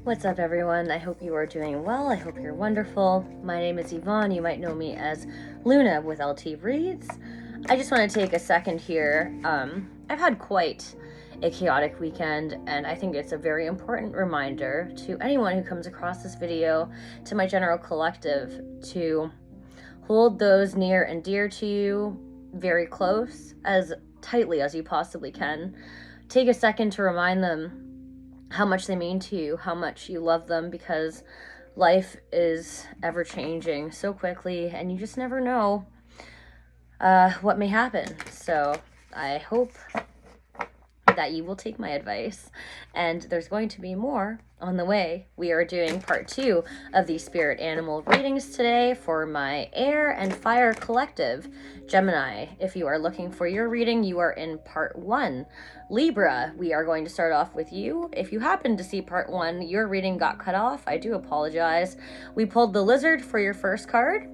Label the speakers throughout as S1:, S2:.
S1: What's up, everyone? I hope you are doing well. I hope you're wonderful. My name is Yvonne. You might know me as Luna with LT Reads. I just want to take a second here. I've had quite a chaotic weekend, and I think it's a very important reminder to anyone who comes across this video, to my general collective, to hold those near and dear to you very close, as tightly as you possibly can. Take a second to remind them how much they mean to you, how much you love them, because life is ever changing so quickly and you just never know what may happen. So I hope that you will take my advice, and there's going to be more on the way. We are doing part 2 of the spirit animal readings today for my air and fire collective. Gemini, if you are looking for your reading, you are in part 1. Libra, we are going to start off with you. If you happen to see part 1, your reading got cut off, I do apologize. We pulled the lizard for your first card.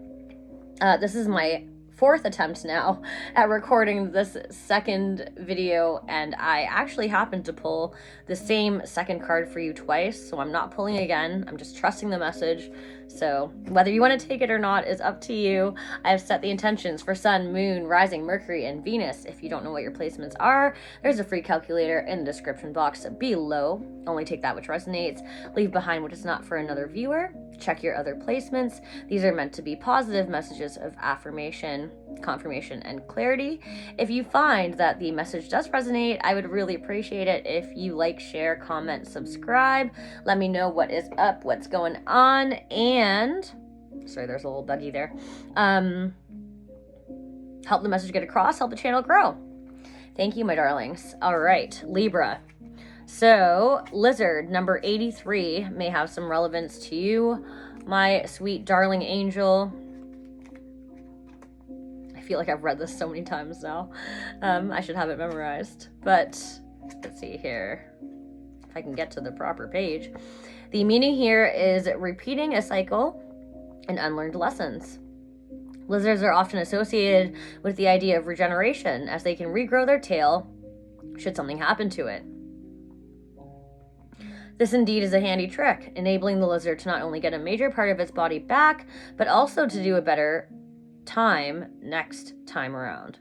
S1: This is my 4th attempt now at recording this second video, and I actually happened to pull the same second card for you twice, so I'm not pulling again. I'm just trusting the message. So whether you want to take it or not is up to you. I have set the intentions for Sun, Moon, Rising, Mercury, and Venus. If you don't know what your placements are, there's a free calculator in the description box below. Only take that which resonates. Leave behind what is not for another viewer. Check your other placements. These are meant to be positive messages of affirmation, confirmation, and clarity. If you find that the message does resonate, I would really appreciate it if you like, share, comment, subscribe. Let me know what is up, what's going on, and sorry, there's a little buggy there. Help the message get across, help the channel grow. Thank you, my darlings. All right, Libra. So, lizard number 83 may have some relevance to you, my sweet darling angel. I feel like I've read this so many times now. I should have it memorized. But let's see here if I can get to the proper page. The meaning here is repeating a cycle and unlearned lessons. Lizards are often associated with the idea of regeneration, as they can regrow their tail should something happen to it. This indeed is a handy trick, enabling the lizard to not only get a major part of its body back, but also to do a better time next time around.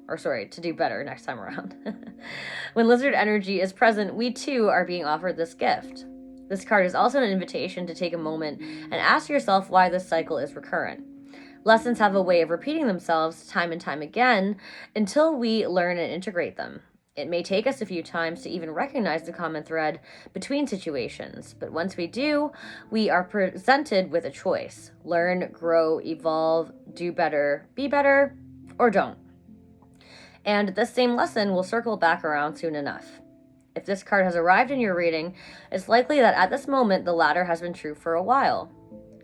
S1: To do better next time around. When lizard energy is present, we too are being offered this gift. This card is also an invitation to take a moment and ask yourself why this cycle is recurrent. Lessons have a way of repeating themselves time and time again until we learn and integrate them. It may take us a few times to even recognize the common thread between situations, but once we do, we are presented with a choice. Learn, grow, evolve, do better, be better, or don't. And this same lesson will circle back around soon enough. If this card has arrived in your reading, it's likely that at this moment the latter has been true for a while.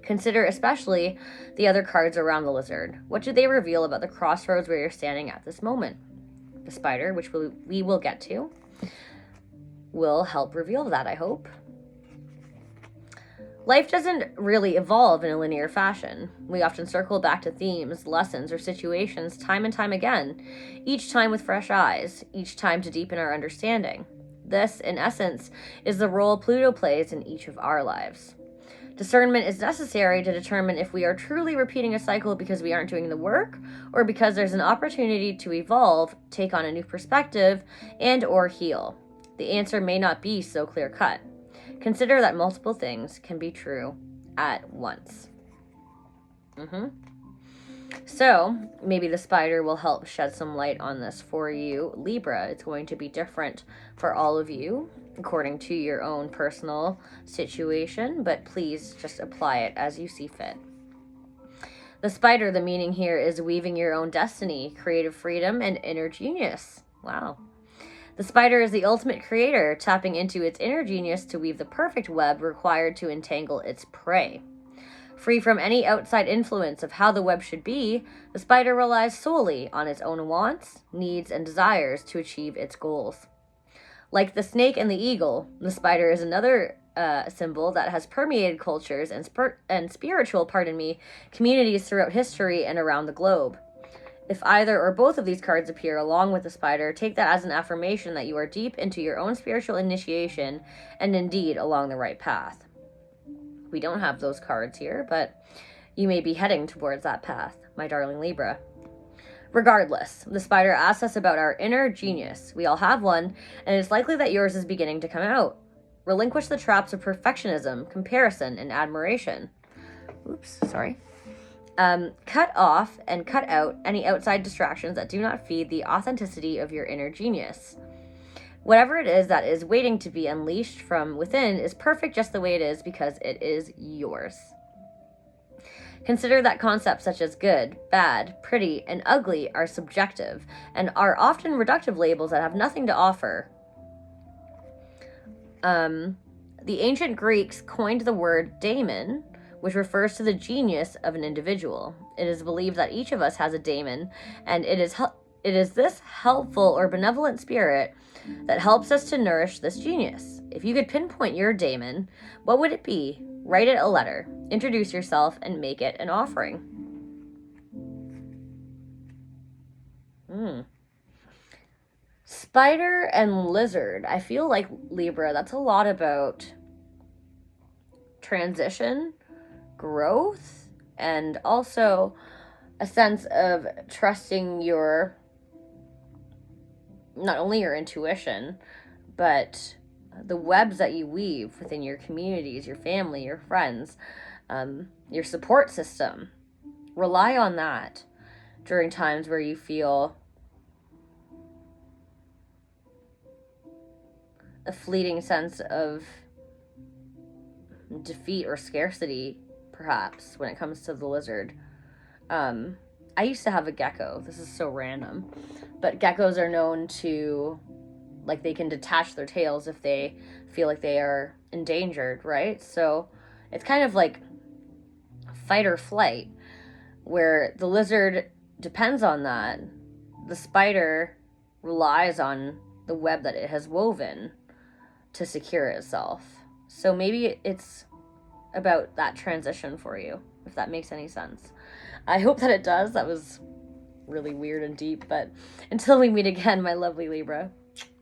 S1: Consider especially the other cards around the lizard. What do they reveal about the crossroads where you're standing at this moment? The spider, which we will get to, will help reveal that, I hope. Life doesn't really evolve in a linear fashion. We often circle back to themes, lessons, or situations time and time again, each time with fresh eyes, each time to deepen our understanding. This, in essence, is the role Pluto plays in each of our lives. Discernment is necessary to determine if we are truly repeating a cycle because we aren't doing the work, or because there's an opportunity to evolve, take on a new perspective, and or heal. The answer may not be so clear-cut. Consider that multiple things can be true at once. So, maybe the spider will help shed some light on this for you. Libra, it's going to be different for all of you, according to your own personal situation, but please just apply it as you see fit. The spider, the meaning here is weaving your own destiny, creative freedom, and inner genius. Wow. The spider is the ultimate creator, tapping into its inner genius to weave the perfect web required to entangle its prey. Free from any outside influence of how the web should be, the spider relies solely on its own wants, needs, and desires to achieve its goals. Like the snake and the eagle, the spider is another symbol that has permeated cultures and spiritual, communities throughout history and around the globe. If either or both of these cards appear along with the spider, take that as an affirmation that you are deep into your own spiritual initiation and indeed along the right path. We don't have those cards here, but you may be heading towards that path, my darling Libra. Regardless, the spider asks us about our inner genius. We all have one, and it's likely that yours is beginning to come out. Relinquish the traps of perfectionism, comparison, and admiration. Oops, sorry. Cut off and cut out any outside distractions that do not feed the authenticity of your inner genius. Whatever it is that is waiting to be unleashed from within is perfect just the way it is because it is yours. Consider that concepts such as good, bad, pretty, and ugly are subjective and are often reductive labels that have nothing to offer. The ancient Greeks coined the word daemon, which refers to the genius of an individual. It is believed that each of us has a daemon, and it is this helpful or benevolent spirit that helps us to nourish this genius. If you could pinpoint your daemon, what would it be? Write it a letter, introduce yourself, and make it an offering. Spider and lizard. I feel like, Libra, that's a lot about transition, growth, and also a sense of trusting your, not only your intuition, but the webs that you weave within your communities, your family, your friends, your support system. Rely on that during times where you feel a fleeting sense of defeat or scarcity, perhaps, when it comes to the lizard. I used to have a gecko. This is so random. But geckos are known to, like, they can detach their tails if they feel like they are endangered, right? So it's kind of like fight or flight, where the lizard depends on that. The spider relies on the web that it has woven to secure itself. So maybe it's about that transition for you, if that makes any sense. I hope that it does. That was really weird and deep, but until we meet again, my lovely Libra.